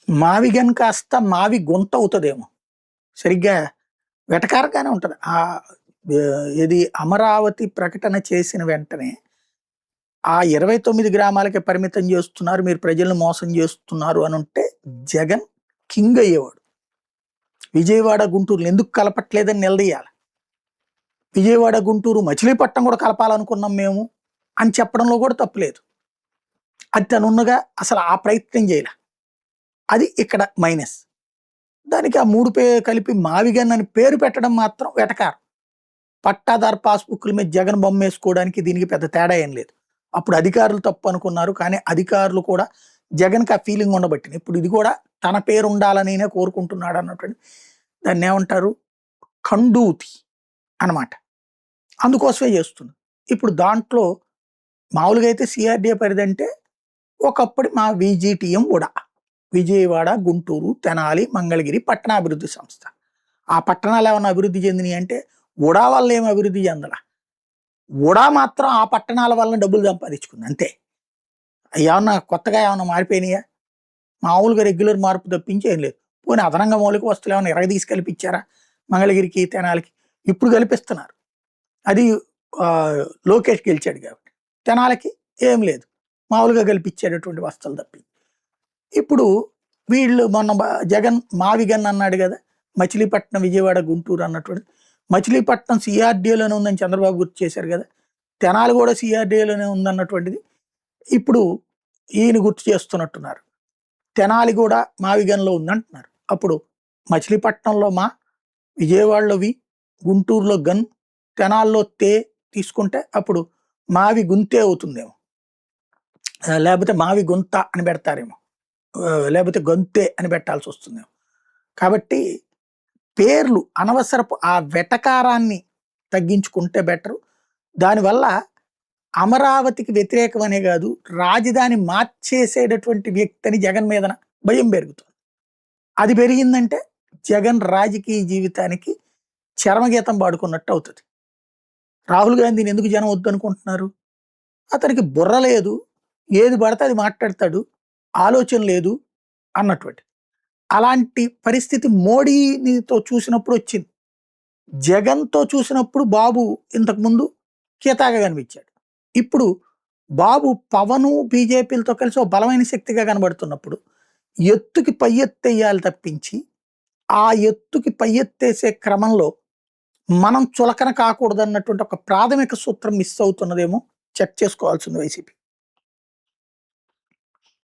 మావిగన్ కాస్త మావి గొంత అవుతుందేమో. సరిగ్గా వెటకారంగానే ఉంటది. ఇది అమరావతి ప్రకటన చేసిన వెంటనే ఆ 29 గ్రామాలకే పరిమితం చేస్తున్నారు, మీరు ప్రజలను మోసం చేస్తున్నారు అని ఉంటే జగన్ కింగ్ అయ్యేవాడు. విజయవాడ గుంటూరుని ఎందుకు కలపట్లేదని నిలదీయాలి. విజయవాడ గుంటూరు మచిలీపట్నం కూడా కలపాలనుకున్నాం మేము అని చెప్పడంలో కూడా తప్పులేదు. అది తనున్నగా అసలు ఆ ప్రయత్నం చేయాల. అది ఇక్కడ మైనస్. దానికి ఆ 3 కలిపి మావిగన్ అని పేరు పెట్టడం మాత్రం వెటకారం. పట్టాదారు పాస్బుక్ల మీద జగన్ బొమ్మ వేసుకోవడానికి దీనికి పెద్ద తేడా ఏం లేదు. అప్పుడు అధికారులు తప్పు అనుకున్నారు, కానీ అధికారులు కూడా జగన్కి ఆ ఫీలింగ్ ఉండబట్టింది. ఇప్పుడు ఇది కూడా తన పేరు ఉండాలనినే కోరుకుంటున్నాడు అన్నటువంటి దాన్ని ఏమంటారు, ఖండూతి అనమాట. అందుకోసమే చేస్తుంది. ఇప్పుడు దాంట్లో మామూలుగా అయితే సిఆర్డీఏ పరిధి అంటే ఒకప్పుడు మా విజిటిఎం కూడా విజయవాడ, గుంటూరు, తెనాలి, మంగళగిరి పట్టణాభివృద్ధి సంస్థ. ఆ పట్టణాలు ఏమైనా అభివృద్ధి చెందినాయి అంటే ఉడా వల్ల ఏమి అభివృద్ధి చెందల. ఉడా మాత్రం ఆ పట్టణాల వల్ల డబ్బులు సంపాదించుకుంది అంతే. ఏమన్నా కొత్తగా ఏమన్నా మారిపోయినాయా? మామూలుగా రెగ్యులర్ మార్పు తప్పించి ఏం లేదు. పోనీ అదనంగా మౌలిక వస్తువులు ఏమైనా ఎరగదీసి కల్పించారా మంగళగిరికి, తెనాలికి? ఇప్పుడు కల్పిస్తున్నారు. అది లోకేష్ గెలిచాడు కాబట్టి. తెనాలకి ఏం లేదు, మామూలుగా కల్పించేటటువంటి వస్తువులు తప్పి. ఇప్పుడు వీళ్ళు మొన్న జగన్ మావిగన్ అన్నాడు కదా, మచిలీపట్నం, విజయవాడ, గుంటూరు అన్నటువంటి. మచిలీపట్నం సిఆర్డీఏలోనే ఉందని చంద్రబాబు గుర్తు చేశారు కదా, తెనాలి కూడా సిఆర్డీఏలోనే ఉందన్నటువంటిది ఇప్పుడు ఈయన గుర్తు చేస్తున్నట్టున్నారు. తెనాలి కూడా మావిగన్లో ఉందంటున్నారు. అప్పుడు మచిలీపట్నంలో మా, విజయవాడలో వి, గుంటూరులో గన్, తెనాల్లో తే తీసుకుంటే అప్పుడు మావి గుంతే అవుతుందేమో, లేకపోతే మావి గుంత అని పెడతారేమో, లేకపోతే గొంతే అని పెట్టాల్సి వస్తుందేమో. కాబట్టి పేర్లు అనవసరపు ఆ వెటకారాన్ని తగ్గించుకుంటే బెటరు. దానివల్ల అమరావతికి వ్యతిరేకమనే కాదు, రాజధాని మార్చేసేటటువంటి వ్యక్తిని జగన్ మీద భయం పెరుగుతుంది. అది పెరిగిందంటే జగన్ రాజకీయ జీవితానికి చరమగీతం పాడుకున్నట్టు అవుతుంది. రాహుల్ గాంధీని ఎందుకు జనం వద్దనుకుంటున్నారు? అతనికి బుర్ర లేదు, ఏది పడితే అది మాట్లాడతాడు, ఆలోచన లేదు అన్నటువంటి. అలాంటి పరిస్థితి మోడీనితో చూసినప్పుడు వచ్చింది. జగన్తో చూసినప్పుడు బాబు ఇంతకుముందు కీతాగా కనిపించాడు. ఇప్పుడు బాబు పవను బీజేపీలతో కలిసి ఒక బలమైన శక్తిగా కనబడుతున్నప్పుడు ఎత్తుకి పై ఎత్తేయాలి తప్పించి, ఆ ఎత్తుకి పై ఎత్తేసే క్రమంలో మనం చులకన కాకూడదన్నటువంటి ఒక ప్రాథమిక సూత్రం మిస్ అవుతున్నదేమో చెక్ చేసుకోవాల్సింది వైసీపీ.